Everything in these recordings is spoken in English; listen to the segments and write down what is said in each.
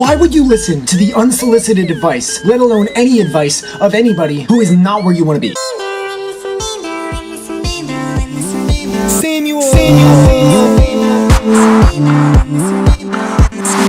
Why would you listen to the unsolicited advice, let alone any advice of anybody who is not where you want to be?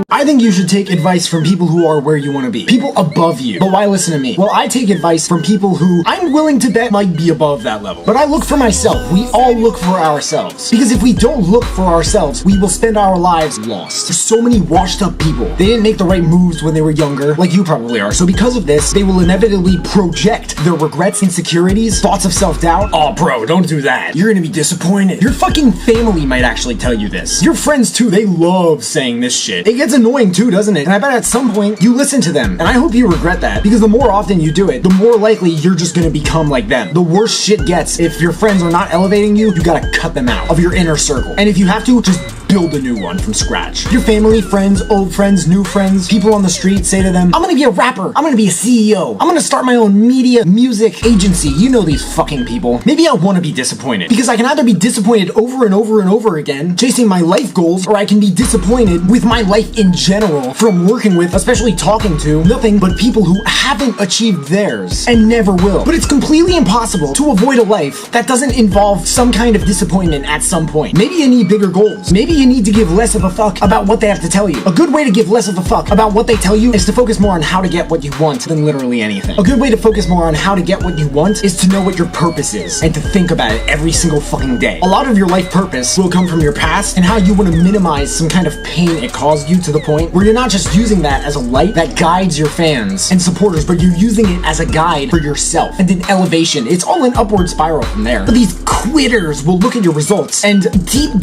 I think you should take advice from people who are where you want to be. People above you. But why listen to me? Well, I take advice from people who I'm willing to bet might be above that level. But I look for myself. We all look for ourselves. Because if we don't look for ourselves, we will spend our lives lost. There's so many washed up people. They didn't make the right moves when they were younger, like you probably are. So because of this, they will inevitably project their regrets, insecurities, thoughts of self-doubt. Oh, bro, don't do that. You're gonna be disappointed. Your fucking family might actually tell you this. Your friends too, they love saying this shit. It gets annoying too, doesn't it? And I bet at some point you listen to them. And I hope you regret that, because the more often you do it, the more likely you're just gonna become like them. The worse shit gets, if your friends are not elevating you, you gotta cut them out of your inner circle. And if you have to, just build a new one from scratch. Your family, friends, old friends, new friends, people on the street, say to them, I'm gonna be a rapper, I'm gonna be a CEO, I'm gonna start my own media, music agency. You know these fucking people. Maybe I wanna be disappointed, because I can either be disappointed over and over and over again, chasing my life goals, or I can be disappointed with my life in general from working with, especially talking to, nothing but people who haven't achieved theirs and never will. But it's completely impossible to avoid a life that doesn't involve some kind of disappointment at some point. Maybe you need bigger goals. Maybe you need to give less of a fuck about what they have to tell you. A good way to give less of a fuck about what they tell you is to focus more on how to get what you want than literally anything. A good way to focus more on how to get what you want is to know what your purpose is and to think about it every single fucking day. A lot of your life purpose will come from your past and how you want to minimize some kind of pain it caused you, to the point where you're not just using that as a light that guides your fans and supporters, but you're using it as a guide for yourself and an elevation. It's all an upward spiral from there. But these quitters will look at your results and deep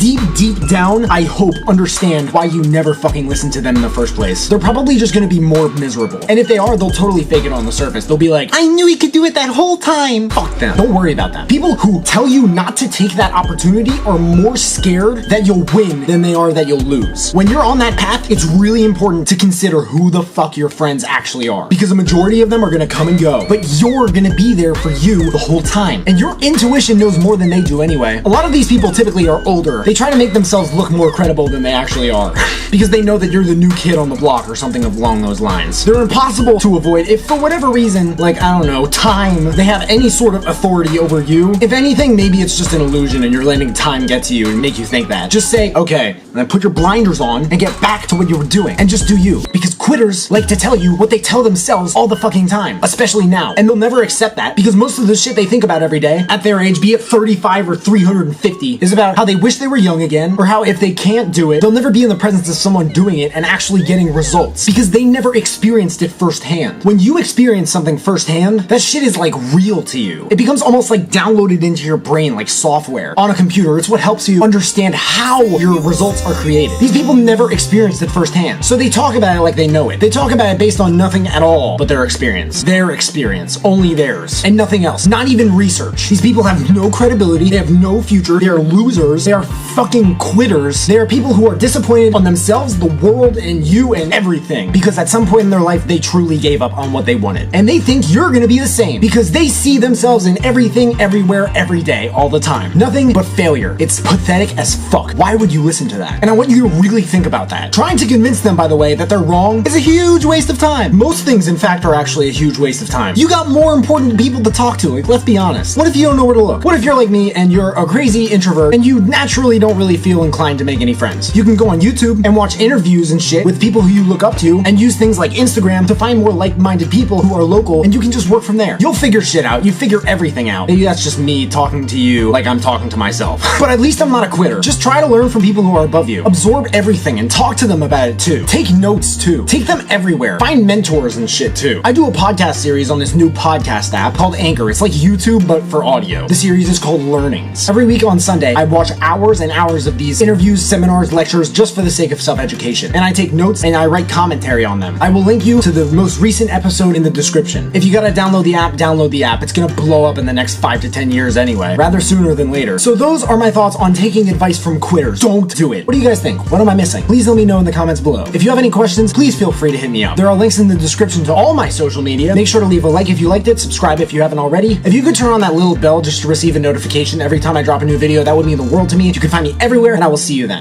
down, I hope, understand why you never fucking listened to them in the first place. They're probably just gonna be more miserable. And if they are, they'll totally fake it on the surface. They'll be like, I knew he could do it that whole time. Fuck them. Don't worry about that. People who tell you not to take that opportunity are more scared that you'll win than they are that you'll lose. When you're on that path, it's really important to consider who the fuck your friends actually are. Because a majority of them are gonna come and go. But you're gonna be there for you the whole time. And your intuition knows more than they do anyway. A lot of these people typically are older. They try to make themselves look more credible than they actually are, because they know that you're the new kid on the block or something along those lines. They're impossible to avoid if for whatever reason, like, I don't know, time, they have any sort of authority over you. If anything, maybe it's just an illusion and you're letting time get to you and make you think that. Just say, okay, and then put your blinders on and get back to what you were doing and just do you. Because quitters like to tell you what they tell themselves all the fucking time, especially now. And they'll never accept that, because most of the shit they think about every day at their age, be it 35 or 350, is about how they wish they were young again, or how if they can't do it, they'll never be in the presence of someone doing it and actually getting results, because they never experienced it firsthand. When you experience something firsthand, that shit is like real to you. It becomes almost like downloaded into your brain like software on a computer. It's what helps you understand how your results are created. These people never experienced it firsthand, so they talk about it like they know it. They talk about it based on nothing at all but their experience. Their experience. Only theirs. And nothing else. Not even research. These people have no credibility. They have no future. They are losers. They are fucking quitters. They are people who are disappointed on themselves, the world, and you, and everything. Because at some point in their life, they truly gave up on what they wanted. And they think you're gonna be the same, because they see themselves in everything, everywhere, every day, all the time. Nothing but failure. It's pathetic as fuck. Why would you listen to that? And I want you to really think about that. Trying to convince them, by the way, that they're wrong is a huge waste of time. Most things, in fact, are actually a huge waste of time. You got more important people to talk to, like, let's be honest. What if you don't know where to look? What if you're like me and you're a crazy introvert and you naturally don't really feel inclined to make any friends? You can go on YouTube and watch interviews and shit with people who you look up to, and use things like Instagram to find more like-minded people who are local, and you can just work from there. You'll figure shit out. You figure everything out. Maybe that's just me talking to you like I'm talking to myself. But at least I'm not a quitter. Just try to learn from people who are above you. Absorb everything and talk to them about it too. Take notes too. Take them everywhere. Find mentors and shit too. I do a podcast series on this new podcast app called Anchor. It's like YouTube, but for audio. The series is called Learnings. Every week on Sunday, I watch hours and hours of these interviews, seminars, lectures, just for the sake of self-education. And I take notes and I write commentary on them. I will link you to the most recent episode in the description. If you gotta download the app, download the app. It's gonna blow up in the next 5 to 10 years anyway. Rather sooner than later. So those are my thoughts on taking advice from quitters. Don't do it. What do you guys think? What am I missing? Please let me know in the comments below. If you have any questions, please feel free to hit me up. There are links in the description to all my social media. Make sure to leave a like if you liked it, subscribe if you haven't already. If you could turn on that little bell just to receive a notification every time I drop a new video, that would mean the world to me. You can find me everywhere, and I will see you then.